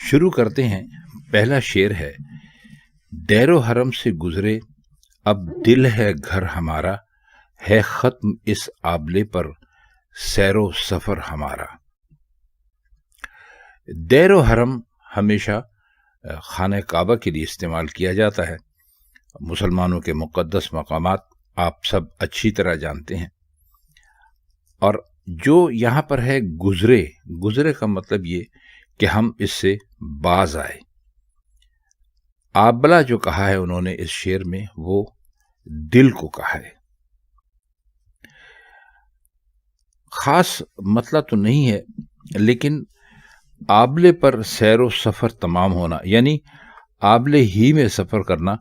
شروع کرتے ہیں. پہلا شعر ہے: دیر و حرم سے گزرے اب دل ہے گھر ہمارا، ہے ختم اس آبلے پر سیر و سفر ہمارا. دیر و حرم ہمیشہ خانہ کعبہ کے لیے استعمال کیا جاتا ہے. مسلمانوں کے مقدس مقامات آپ سب اچھی طرح جانتے ہیں. اور جو یہاں پر ہے گزرے کا مطلب یہ کہ ہم اس سے باز آئے. آبلہ جو کہا ہے انہوں نے اس شعر میں، وہ دل کو کہا ہے. خاص مسئلہ تو نہیں ہے، لیکن آبلے پر سیر و سفر تمام ہونا، یعنی آبلے ہی میں سفر کرنا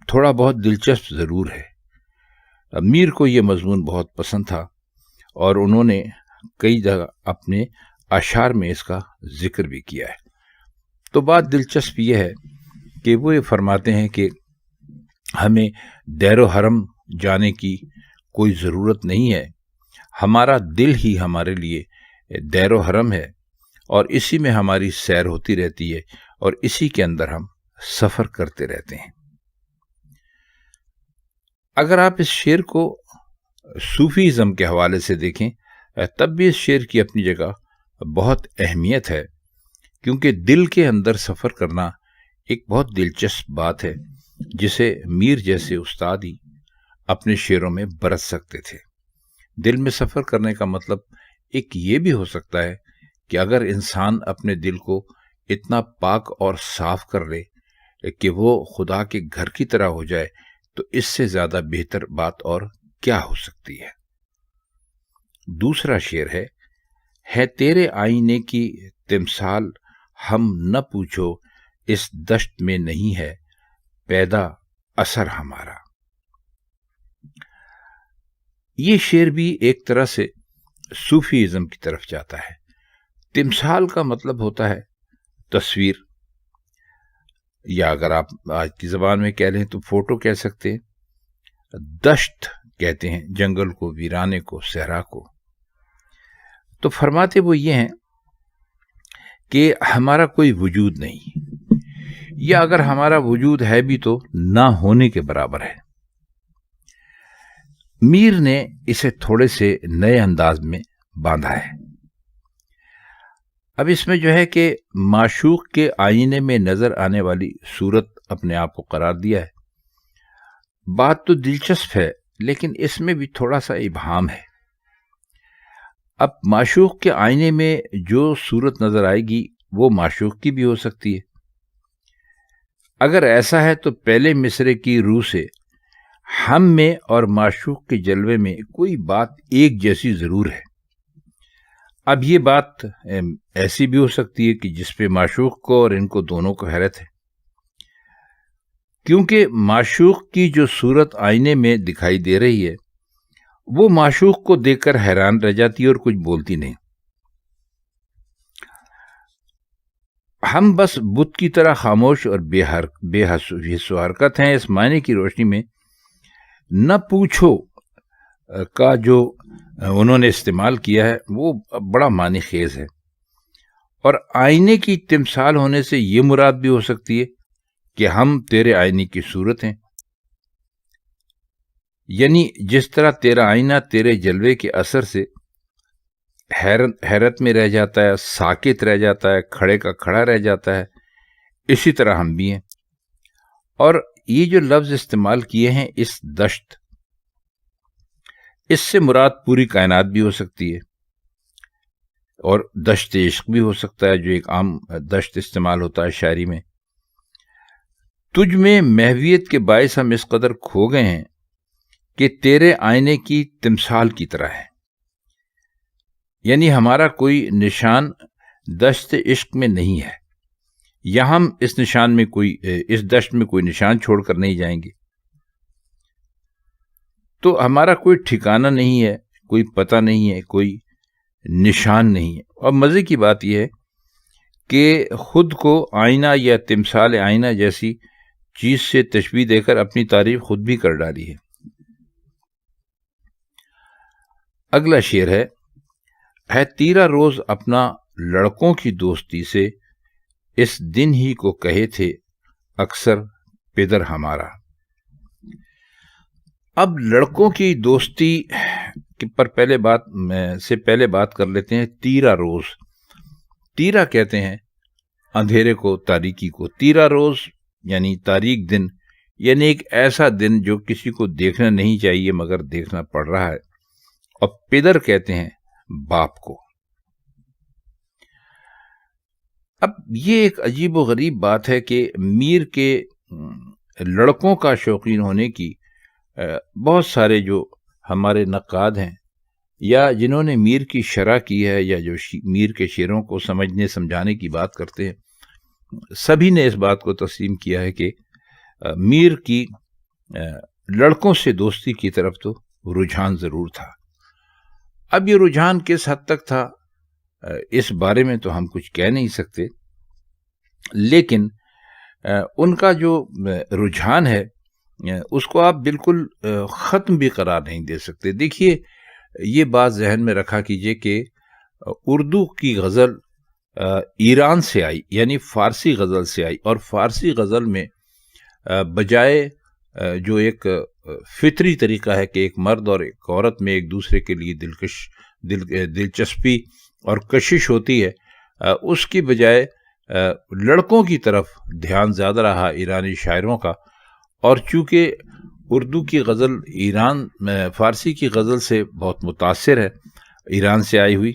تھوڑا بہت دلچسپ ضرور ہے. میر کو یہ مضمون بہت پسند تھا اور انہوں نے کئی جگہ اپنے اشعار میں اس کا ذکر بھی کیا ہے. تو بات دلچسپ یہ ہے کہ وہ یہ فرماتے ہیں کہ ہمیں دیر و حرم جانے کی کوئی ضرورت نہیں ہے، ہمارا دل ہی ہمارے لیے دیر و حرم ہے، اور اسی میں ہماری سیر ہوتی رہتی ہے اور اسی کے اندر ہم سفر کرتے رہتے ہیں. اگر آپ اس شعر کو صوفیزم کے حوالے سے دیکھیں تب بھی اس شعر کی اپنی جگہ بہت اہمیت ہے، کیونکہ دل کے اندر سفر کرنا ایک بہت دلچسپ بات ہے جسے میر جیسے استاد ہی اپنے شعروں میں برت سکتے تھے. دل میں سفر کرنے کا مطلب ایک یہ بھی ہو سکتا ہے کہ اگر انسان اپنے دل کو اتنا پاک اور صاف کر لے کہ وہ خدا کے گھر کی طرح ہو جائے تو اس سے زیادہ بہتر بات اور کیا ہو سکتی ہے. دوسرا شعر ہے تیرے آئینے کی تمثال ہم نہ پوچھو اس دشت میں نہیں ہے پیدا اثر ہمارا. یہ شعر بھی ایک طرح سے صوفیزم کی طرف جاتا ہے. تمثال کا مطلب ہوتا ہے تصویر، یا اگر آپ آج کی زبان میں کہہ لیں تو فوٹو کہہ سکتے ہیں. دشت کہتے ہیں جنگل کو، ویرانے کو، صحرا کو. تو فرماتے وہ یہ ہیں کہ ہمارا کوئی وجود نہیں، یا اگر ہمارا وجود ہے بھی تو نہ ہونے کے برابر ہے. میر نے اسے تھوڑے سے نئے انداز میں باندھا ہے. اب اس میں جو ہے کہ معشوق کے آئینے میں نظر آنے والی صورت اپنے آپ کو قرار دیا ہے. بات تو دلچسپ ہے، لیکن اس میں بھی تھوڑا سا ابہام ہے. اب معشوق کے آئینے میں جو صورت نظر آئے گی وہ معشوق کی بھی ہو سکتی ہے. اگر ایسا ہے تو پہلے مصرے کی روح سے ہم میں اور معشوق کے جلوے میں کوئی بات ایک جیسی ضرور ہے. اب یہ بات ایسی بھی ہو سکتی ہے کہ جس پہ معشوق کو اور ان کو دونوں کو حیرت ہے، کیونکہ معشوق کی جو صورت آئینے میں دکھائی دے رہی ہے وہ معشوق کو دیکھ کر حیران رہ جاتی ہے اور کچھ بولتی نہیں. ہم بس بت کی طرح خاموش اور بے حس و حرکت ہیں. اس معنی کی روشنی میں نہ پوچھو کا جو انہوں نے استعمال کیا ہے وہ بڑا معنی خیز ہے. اور آئینے کی تمثال ہونے سے یہ مراد بھی ہو سکتی ہے کہ ہم تیرے آئینے کی صورت ہیں، یعنی جس طرح تیرا آئینہ تیرے جلوے کے اثر سے حیرت میں رہ جاتا ہے، ساکت رہ جاتا ہے، کھڑے کا کھڑا رہ جاتا ہے، اسی طرح ہم بھی ہیں. اور یہ جو لفظ استعمال کیے ہیں اس دشت، اس سے مراد پوری کائنات بھی ہو سکتی ہے، اور دشت عشق بھی ہو سکتا ہے جو ایک عام دشت استعمال ہوتا ہے شاعری میں. تجھ میں محویت کے باعث ہم اس قدر کھو گئے ہیں کہ تیرے آئینے کی تمثال کی طرح ہے. یعنی ہمارا کوئی نشان دشت عشق میں نہیں ہے، یا ہم اس دشت میں کوئی نشان چھوڑ کر نہیں جائیں گے. تو ہمارا کوئی ٹھکانہ نہیں ہے، کوئی پتہ نہیں ہے، کوئی نشان نہیں ہے. اور مزے کی بات یہ ہے کہ خود کو آئینہ یا تمثال آئینہ جیسی چیز سے تشبیہ دے کر اپنی تعریف خود بھی کر ڈالی ہے. اگلا شعر ہے تیرا روز اپنا لڑکوں کی دوستی سے اس دن ہی کو کہے تھے اکثر پدر ہمارا۔ اب لڑکوں کی دوستی پر پہلے بات کر لیتے ہیں تیرا روز۔ تیرا کہتے ہیں اندھیرے کو، تاریکی کو۔ تیرا روز یعنی تاریک دن، یعنی ایک ایسا دن جو کسی کو دیکھنا نہیں چاہیے مگر دیکھنا پڑ رہا ہے۔ اور پدر کہتے ہیں باپ کو۔ اب یہ ایک عجیب و غریب بات ہے کہ میر کے لڑکوں کا شوقین ہونے کی بہت سارے جو ہمارے نقاد ہیں یا جنہوں نے میر کی شرح کی ہے یا جو میر کے شعروں کو سمجھنے سمجھانے کی بات کرتے ہیں، سبھی نے اس بات کو تسلیم کیا ہے کہ میر کی لڑکوں سے دوستی کی طرف تو رجحان ضرور تھا۔ اب یہ رجحان کس حد تک تھا اس بارے میں تو ہم کچھ کہہ نہیں سکتے، لیکن ان کا جو رجحان ہے اس کو آپ بالکل ختم بھی قرار نہیں دے سکتے۔ دیکھیے، یہ بات ذہن میں رکھا کیجئے کہ اردو کی غزل ایران سے آئی، یعنی فارسی غزل سے آئی، اور فارسی غزل میں بجائے جو ایک فطری طریقہ ہے کہ ایک مرد اور ایک عورت میں ایک دوسرے کے لیے دلچسپی اور کشش ہوتی ہے، اس کی بجائے لڑکوں کی طرف دھیان زیادہ رہا ایرانی شاعروں کا۔ اور چونکہ اردو کی غزل فارسی کی غزل سے بہت متاثر ہے، ایران سے آئی ہوئی،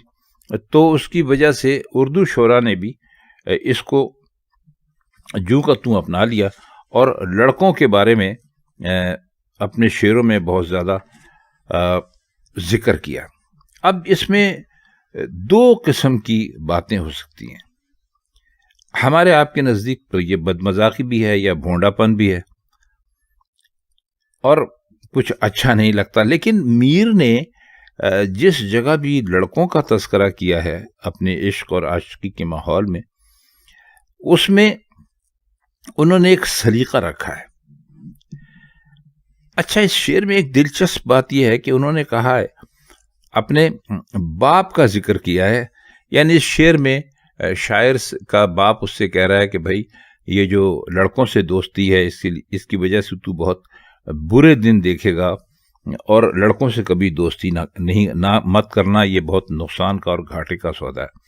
تو اس کی وجہ سے اردو شعراء نے بھی اس کو جوں کا توں اپنا لیا اور لڑکوں کے بارے میں اپنے شعروں میں بہت زیادہ ذکر کیا۔ اب اس میں دو قسم کی باتیں ہو سکتی ہیں۔ ہمارے آپ کے نزدیک تو یہ بدمذاقی بھی ہے یا بھونڈا پن بھی ہے اور کچھ اچھا نہیں لگتا، لیکن میر نے جس جگہ بھی لڑکوں کا تذکرہ کیا ہے اپنے عشق اور عاشقی کے ماحول میں، اس میں انہوں نے ایک سلیقہ رکھا ہے۔ اچھا، اس شعر میں ایک دلچسپ بات یہ ہے کہ انہوں نے کہا ہے، اپنے باپ کا ذکر کیا ہے، یعنی اس شعر میں شاعر کا باپ اس سے کہہ رہا ہے کہ بھائی یہ جو لڑکوں سے دوستی ہے اس کی وجہ سے تو بہت برے دن دیکھے گا، اور لڑکوں سے کبھی دوستی مت کرنا، یہ بہت نقصان کا اور گھاٹے کا سودا ہے۔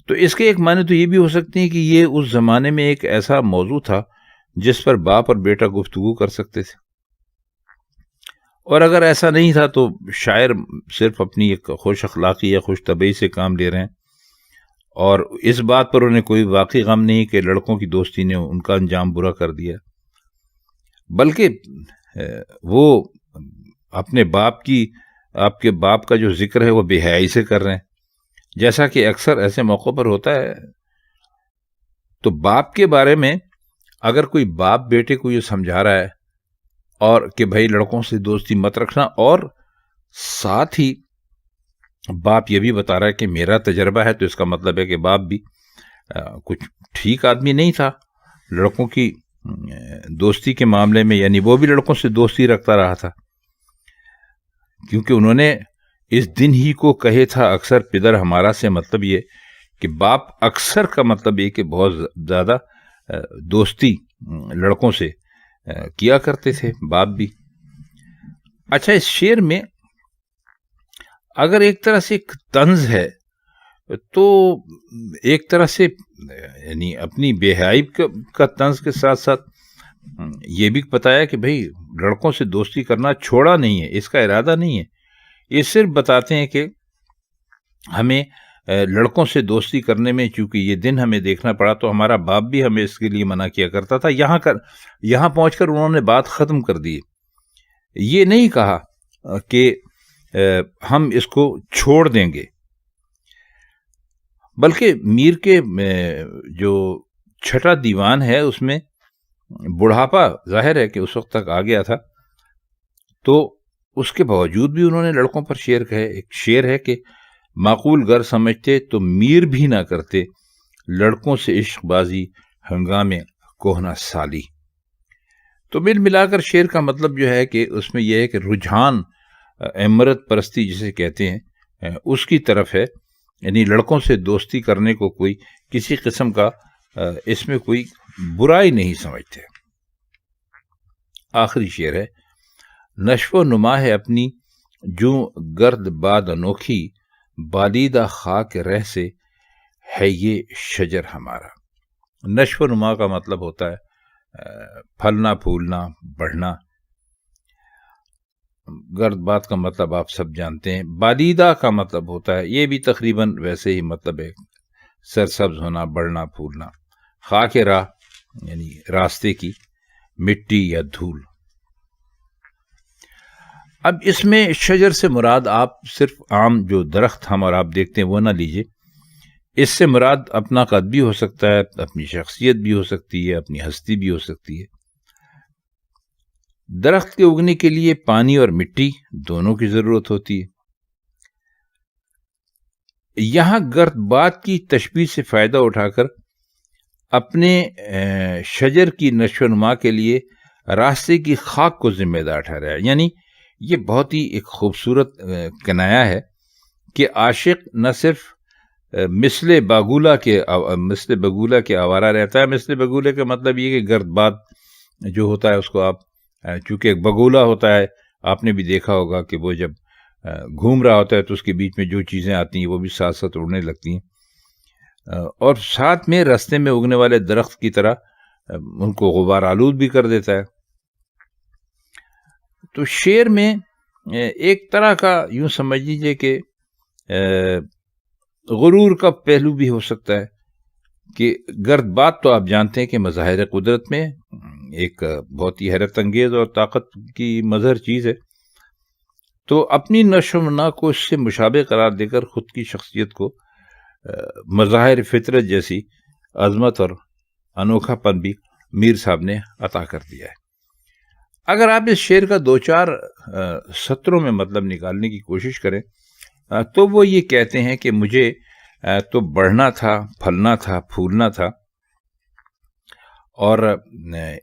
تو اس کے ایک معنی تو یہ بھی ہو سکتے ہیں کہ یہ اس زمانے میں ایک ایسا موضوع تھا جس پر باپ اور بیٹا گفتگو کر سکتے تھے، اور اگر ایسا نہیں تھا تو شاعر صرف اپنی ایک خوش اخلاقی یا خوش طبعی سے کام لے رہے ہیں، اور اس بات پر انہیں کوئی واقعی غم نہیں کہ لڑکوں کی دوستی نے ان کا انجام برا کر دیا، بلکہ وہ اپنے آپ کے باپ کا جو ذکر ہے وہ بے حیائی سے کر رہے ہیں، جیسا کہ اکثر ایسے موقع پر ہوتا ہے۔ تو باپ کے بارے میں اگر کوئی باپ بیٹے کو یہ سمجھا رہا ہے اور کہ بھائی لڑکوں سے دوستی مت رکھنا، اور ساتھ ہی باپ یہ بھی بتا رہا ہے کہ میرا تجربہ ہے، تو اس کا مطلب ہے کہ باپ بھی کچھ ٹھیک آدمی نہیں تھا لڑکوں کی دوستی کے معاملے میں، یعنی وہ بھی لڑکوں سے دوستی رکھتا رہا تھا، کیونکہ انہوں نے اس دن ہی کو کہے تھا اکثر پدر ہمارا سے مطلب یہ کہ باپ اکثر کا مطلب یہ کہ بہت زیادہ دوستی لڑکوں سے کیا کرتے تھے باپ بھی۔ اچھا، اس شعر میں اگر ایک طرح سے ایک طنز ہے تو ایک طرح سے یعنی اپنی بے حیائی کا طنز کے ساتھ ساتھ یہ بھی بتایا کہ بھئی لڑکوں سے دوستی کرنا چھوڑا نہیں ہے، اس کا ارادہ نہیں ہے، یہ صرف بتاتے ہیں کہ ہمیں لڑکوں سے دوستی کرنے میں چونکہ یہ دن ہمیں دیکھنا پڑا تو ہمارا باپ بھی ہمیں اس کے لیے منع کیا کرتا تھا، یہاں پہنچ کر انہوں نے بات ختم کر دی۔ یہ نہیں کہا کہ ہم اس کو چھوڑ دیں گے، بلکہ میر کے جو چھٹا دیوان ہے اس میں بڑھاپا ظاہر ہے کہ اس وقت تک آ گیا تھا، تو اس کے باوجود بھی انہوں نے لڑکوں پر شعر کہے۔ ایک شعر ہے کہ معقول گر سمجھتے تو میر بھی نہ کرتے، لڑکوں سے عشق بازی ہنگامے کوہنا سالی۔ تو مل ملا کر شعر کا مطلب جو ہے کہ اس میں یہ ہے کہ رجحان امرت پرستی جسے کہتے ہیں اس کی طرف ہے، یعنی لڑکوں سے دوستی کرنے کو کوئی کسی قسم کا اس میں کوئی برائی نہیں سمجھتے۔ آخری شعر ہے، نشو و نما ہے اپنی جو گرد باد انوکھی، بالیدہ خاک رہ سے ہے یہ شجر ہمارا۔ نشو و نما کا مطلب ہوتا ہے پھلنا پھولنا بڑھنا، گرد باد کا مطلب آپ سب جانتے ہیں، بالیدہ کا مطلب ہوتا ہے، یہ بھی تقریباً ویسے ہی مطلب ہے، سرسبز ہونا، بڑھنا پھولنا، خاک راہ یعنی راستے کی، مٹی یا دھول۔ اب اس میں شجر سے مراد آپ صرف عام جو درخت ہم اور آپ دیکھتے ہیں وہ نہ لیجئے، اس سے مراد اپنا قد بھی ہو سکتا ہے، اپنی شخصیت بھی ہو سکتی ہے، اپنی ہستی بھی ہو سکتی ہے۔ درخت کے اگنے کے لیے پانی اور مٹی دونوں کی ضرورت ہوتی ہے۔ یہاں گرد باد کی تشبیہ سے فائدہ اٹھا کر اپنے شجر کی نشو و نما کے لیے راستے کی خاک کو ذمہ دار ٹھہرایا، یعنی یہ بہت ہی ایک خوبصورت کنایا ہے کہ عاشق نہ صرف مثل بگولہ کے آوارہ رہتا ہے۔ مثل بگولہ کا مطلب یہ کہ گرد باد جو ہوتا ہے اس کو آپ، چونکہ ایک بگولہ ہوتا ہے، آپ نے بھی دیکھا ہوگا کہ وہ جب گھوم رہا ہوتا ہے تو اس کے بیچ میں جو چیزیں آتی ہیں وہ بھی ساتھ ساتھ اڑنے لگتی ہیں، اور ساتھ میں راستے میں اگنے والے درخت کی طرح ان کو غبار آلود بھی کر دیتا ہے۔ تو شعر میں ایک طرح کا یوں سمجھ لیجیے کہ غرور کا پہلو بھی ہو سکتا ہے کہ گرد باد تو آپ جانتے ہیں کہ مظاہر قدرت میں ایک بہت ہی حیرت انگیز اور طاقت کی مظہر چیز ہے، تو اپنی نشو و نما کو اس سے مشابہ قرار دے کر خود کی شخصیت کو مظاہر فطرت جیسی عظمت اور انوکھا پن بھی میر صاحب نے عطا کر دیا ہے۔ اگر آپ اس شعر کا دو چار سطروں میں مطلب نکالنے کی کوشش کریں تو وہ یہ کہتے ہیں کہ مجھے تو بڑھنا تھا، پھلنا تھا، پھولنا تھا، اور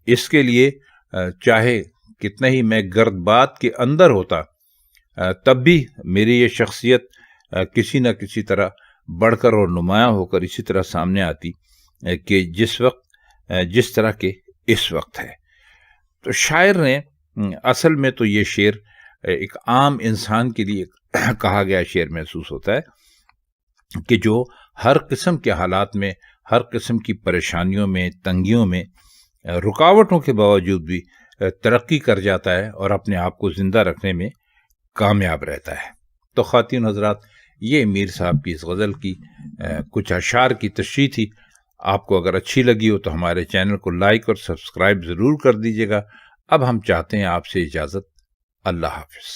اس کے لیے چاہے کتنا ہی میں گرد باد کے اندر ہوتا تب بھی میری یہ شخصیت کسی نہ کسی طرح بڑھ کر اور نمایاں ہو کر اسی طرح سامنے آتی کہ جس طرح کے اس وقت ہے۔ تو شاعر نے اصل میں تو یہ شعر ایک عام انسان کے لیے کہا گیا شعر محسوس ہوتا ہے کہ جو ہر قسم کے حالات میں، ہر قسم کی پریشانیوں میں، تنگیوں میں، رکاوٹوں کے باوجود بھی ترقی کر جاتا ہے اور اپنے آپ کو زندہ رکھنے میں کامیاب رہتا ہے۔ تو خواتین حضرات، یہ میر صاحب کی اس غزل کی کچھ اشعار کی تشریح تھی۔ آپ کو اگر اچھی لگی ہو تو ہمارے چینل کو لائک اور سبسکرائب ضرور کر دیجیے گا۔ اب ہم چاہتے ہیں آپ سے اجازت۔ اللہ حافظ۔